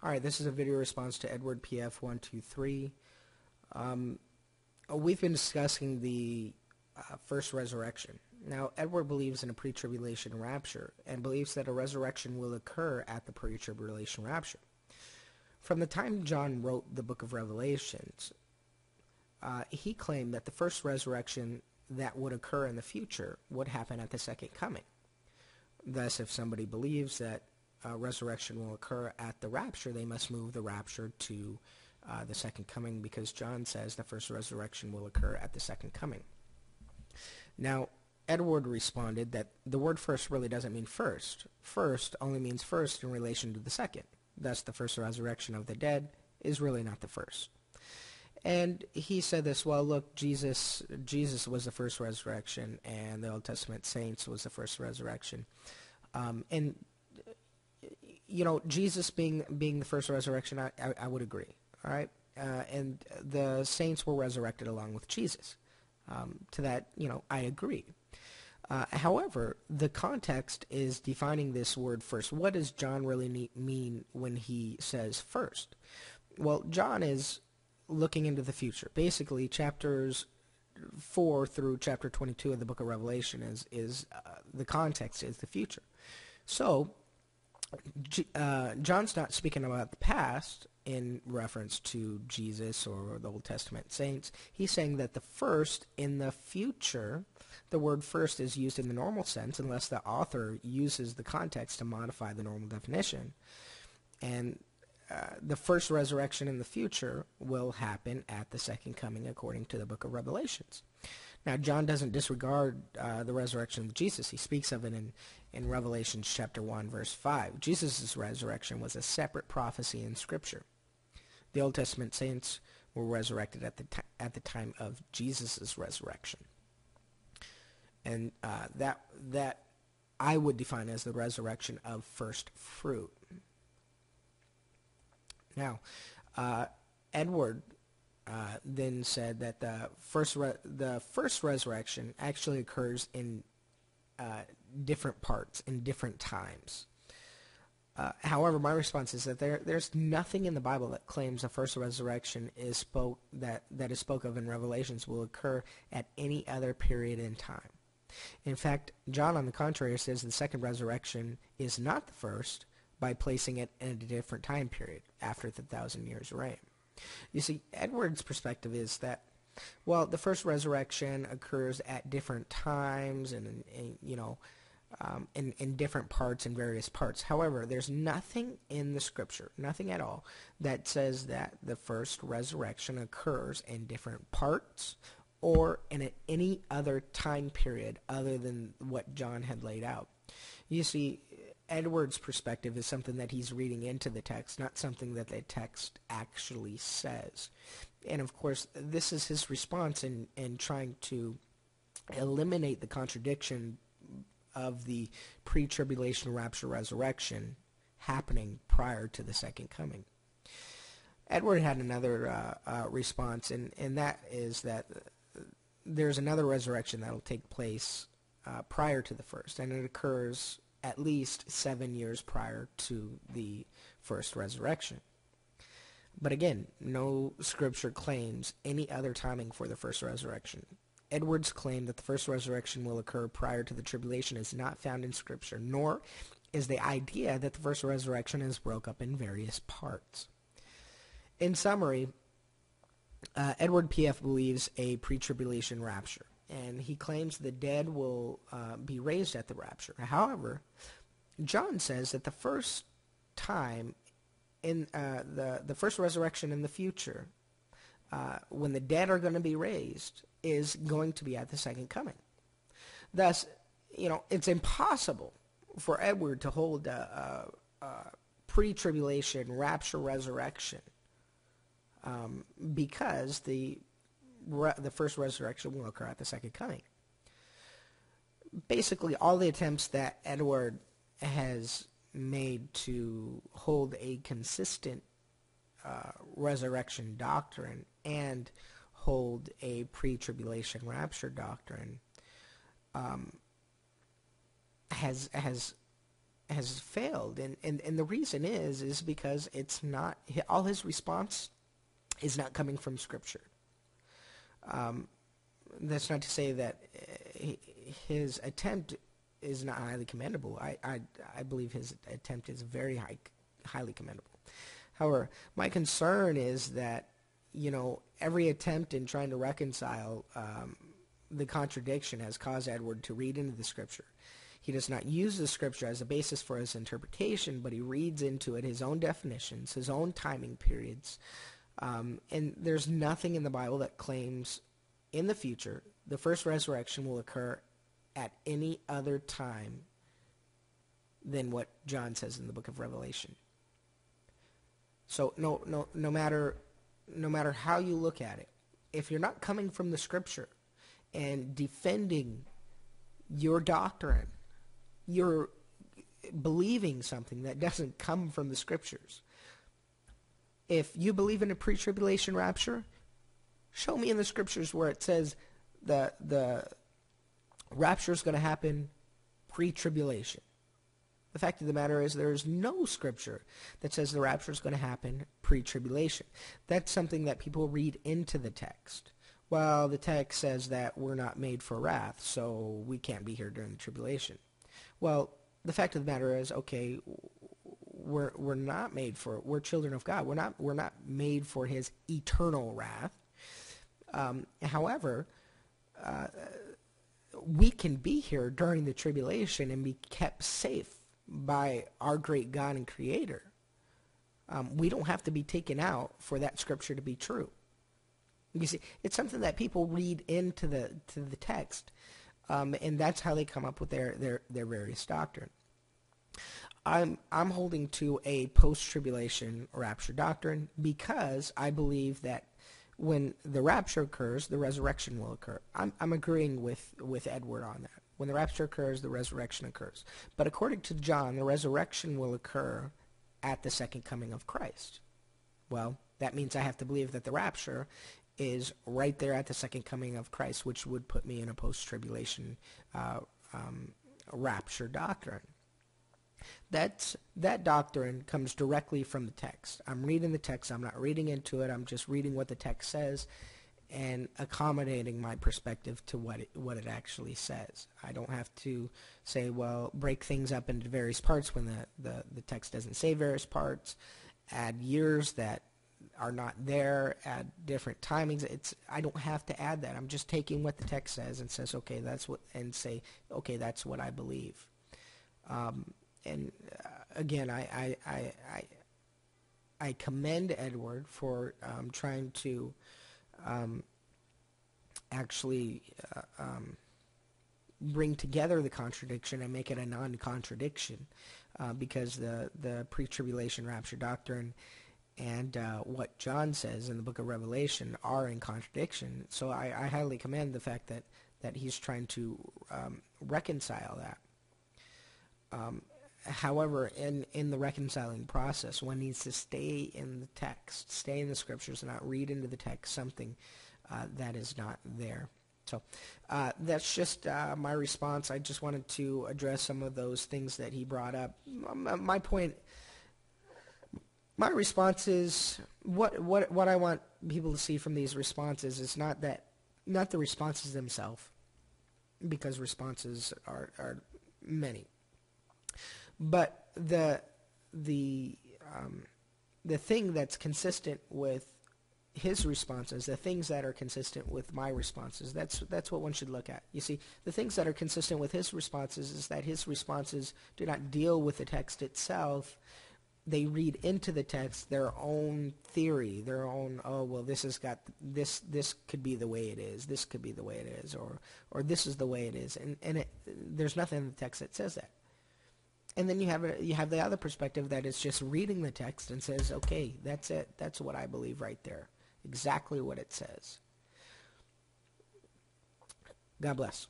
Alright, this is a video response to Edward PF123. We've been discussing the first resurrection. Now, Edward believes in a pre-tribulation rapture and believes that a resurrection will occur at the pre-tribulation rapture. From the time John wrote the book of Revelations, he claimed that the first resurrection that would occur in the future would happen at the second coming. Thus, if somebody believes that resurrection will occur at the rapture, they must move the rapture to the second coming, because John says the first resurrection will occur at the second coming. Now, Edward responded that the word first really doesn't mean first. First only means first in relation to the second. Thus, the first resurrection of the dead is really not the first. And he said this, well, look, Jesus was the first resurrection, and the Old Testament saints was the first resurrection. And you know, Jesus being the first resurrection, I would agree. All right, and the saints were resurrected along with Jesus. To that, you know, I agree. However, the context is defining this word first. What does John really mean when he says first? Well, John is looking into the future. Basically, chapters 4 through chapter 22 of the book of Revelation is the context is the future. So John's not speaking about the past in reference to Jesus or the Old Testament saints. He's saying that the first in the future, the word first is used in the normal sense unless the author uses the context to modify the normal definition. And the first resurrection in the future will happen at the second coming according to the book of Revelations. Now, John doesn't disregard the resurrection of Jesus. He speaks of it in Revelation chapter 1, verse 5. Jesus' resurrection was a separate prophecy in Scripture. The Old Testament saints were resurrected at the time of Jesus' resurrection. And that I would define as the resurrection of first fruit. Now, Edward then said that the first resurrection actually occurs in different parts, in different times. However, my response is that there's nothing in the Bible that claims the first resurrection is spoke of in Revelations will occur at any other period in time. In fact, John, on the contrary, says the second resurrection is not the first by placing it in a different time period after the 1,000 years reign. You see, Edward's perspective is that, well, the first resurrection occurs at different times and you know, in different parts, in various parts. However, there's nothing in the Scripture, nothing at all, that says that the first resurrection occurs in different parts or in any other time period other than what John had laid out. You see, Edward's perspective is something that he's reading into the text, not something that the text actually says. And of course, this is his response in trying to eliminate the contradiction of the pre-tribulation rapture resurrection happening prior to the second coming. Edward had another response, and that is that there's another resurrection that will take place prior to the first, and it occurs at least 7 years prior to the first resurrection. But again, no Scripture claims any other timing for the first resurrection. Edward's claim that the first resurrection will occur prior to the tribulation is not found in Scripture, nor is the idea that the first resurrection is broke up in various parts. In summary, Edward P.F. believes a pre-tribulation rapture, and he claims the dead will be raised at the rapture. However, John says that the first time in the first resurrection in the future, when the dead are going to be raised, is going to be at the second coming. Thus, you know, it's impossible for Edward to hold a pre-tribulation rapture resurrection because the first resurrection will occur at the second coming. Basically, all the attempts that Edward has made to hold a consistent resurrection doctrine and hold a pre-tribulation rapture doctrine has has failed, and the reason is because it's not, all his response is not coming from Scripture. That's not to say that his attempt is not highly commendable. I believe his attempt is very highly commendable. However, my concern is that, every attempt in trying to reconcile the contradiction has caused Edward to read into the Scripture. He does not use the Scripture as a basis for his interpretation, but he reads into it his own definitions, his own timing periods. And there's nothing in the Bible that claims in the future the first resurrection will occur at any other time than what John says in the book of Revelation. So no matter how you look at it, if you're not coming from the Scripture and defending your doctrine, you're believing something that doesn't come from the Scriptures. If you believe in a pre-tribulation rapture, show me in the Scriptures where it says the rapture is going to happen pre-tribulation. The fact of the matter is there is no Scripture that says the rapture is going to happen pre-tribulation. That's something that people read into the text. Well, the text says that we're not made for wrath, so we can't be here during the tribulation. Well, the fact of the matter is, okay, we're not made for it. We're children of God. We're not made for his eternal wrath. However, we can be here during the tribulation and be kept safe by our great God and Creator. We don't have to be taken out for that Scripture to be true. You see, it's something that people read into the text, and that's how they come up with their various doctrine. I'm holding to a post-tribulation rapture doctrine because I believe that when the rapture occurs, the resurrection will occur. I'm agreeing with Edward on that. When the rapture occurs, the resurrection occurs. But according to John, the resurrection will occur at the second coming of Christ. Well, that means I have to believe that the rapture is right there at the second coming of Christ, which would put me in a post-tribulation rapture doctrine. That doctrine comes directly from the text. I'm reading the text. I'm not reading into it. I'm just reading what the text says and accommodating my perspective to what it actually says. I don't have to say, well, break things up into various parts when the text doesn't say various parts, add years that are not there, add different timings. I don't have to add that. I'm just taking what the text says and says, okay, that's what I believe. Again, I commend Edward for trying to actually bring together the contradiction and make it a non-contradiction, because the pre-tribulation rapture doctrine and what John says in the book of Revelation are in contradiction. So I highly commend the fact that he's trying to reconcile that. However, in the reconciling process, one needs to stay in the text, stay in the Scriptures, and not read into the text something that is not there. So that's just my response. I just wanted to address some of those things that he brought up. My response is what I want people to see from these responses is not the responses themselves, because responses are many. But the thing that's consistent with his responses, the things that are consistent with my responses, that's what one should look at. You see, the things that are consistent with his responses is that his responses do not deal with the text itself. They read into the text their own theory, their own, oh, well, this has got this could be the way it is, this could be the way it is, or this is the way it is, and there's nothing in the text that says that. And then you have the other perspective that is just reading the text and says, okay, that's it. That's what I believe right there. Exactly what it says. God bless.